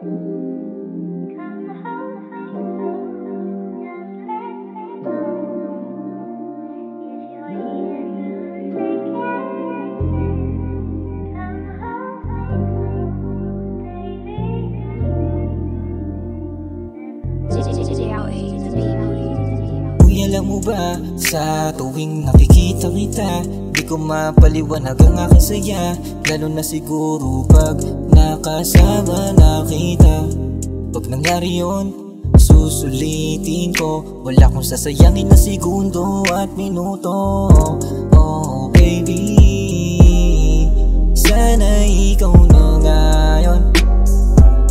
Uy, alam mo ba, sa tuwing nakikita kita, di ko mapaliwanag ang aking saya. Lalo na siguro pag nakasama na kita. Pag nangyari yun, susulitin ko. Wala kong sasayangin na segundo at minuto. Oh baby, sana ikaw na ngayon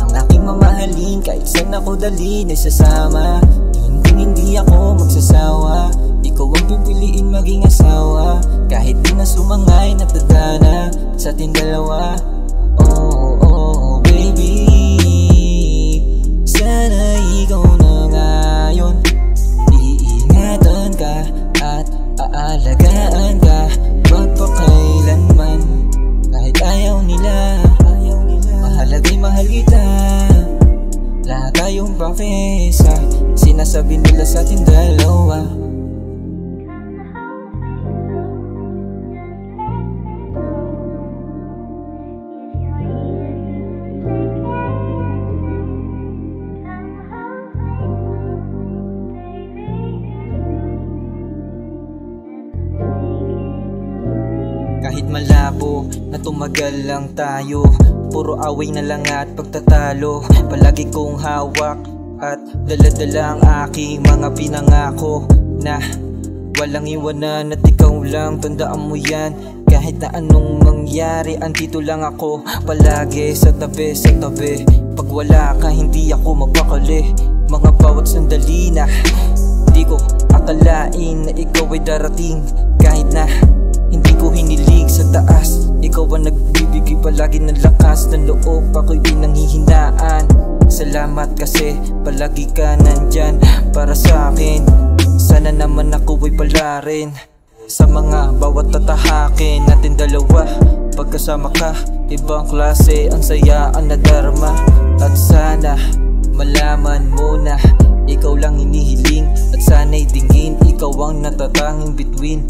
ang aking mamahalin. Kahit saan ako dalhin ay sasama. Hindi ako magsasawa. Ikaw ang pipiliin maging asawa. Kahit di na sumangay na tadhana sa ating dalawa. Oh baby, sana ikaw na ngayon. Iingatan ka at aalagaan ka magpakailanman. Kahit ayaw nila, mahalaga'y mahal kita. Lahat tayong pakisa, sinasabi nila sa ating dalawa. Kahit malabo na tumagal lang tayo, puro away na lang at pagtatalo. Palagi kong hawak at dala-dala ang aking mga pinangako na walang iwanan at ikaw lang, tandaan mo yan. Kahit na anong mangyari, andito lang ako palagi sa tabi, sa tabi. Pag wala ka, hindi ako mapakali. Mga bawat sandali na di ko akalain na ikaw ay darating. Kahit na hindi ko hiniling sa taas, ikaw ang nagbibigay palagi ng lakas ng loob. Ako'y pinanghihinaan. Salamat kasi palagi ka nandyan para sa akin. Sana naman ako ay palarin sa mga bawat tatahakin natin dalawa. Pagkasama ka, ibang klase ang saya ang nadarama. At sana malaman mo na ikaw lang hinihiling. At sana'y dingin, ikaw ang natatanging between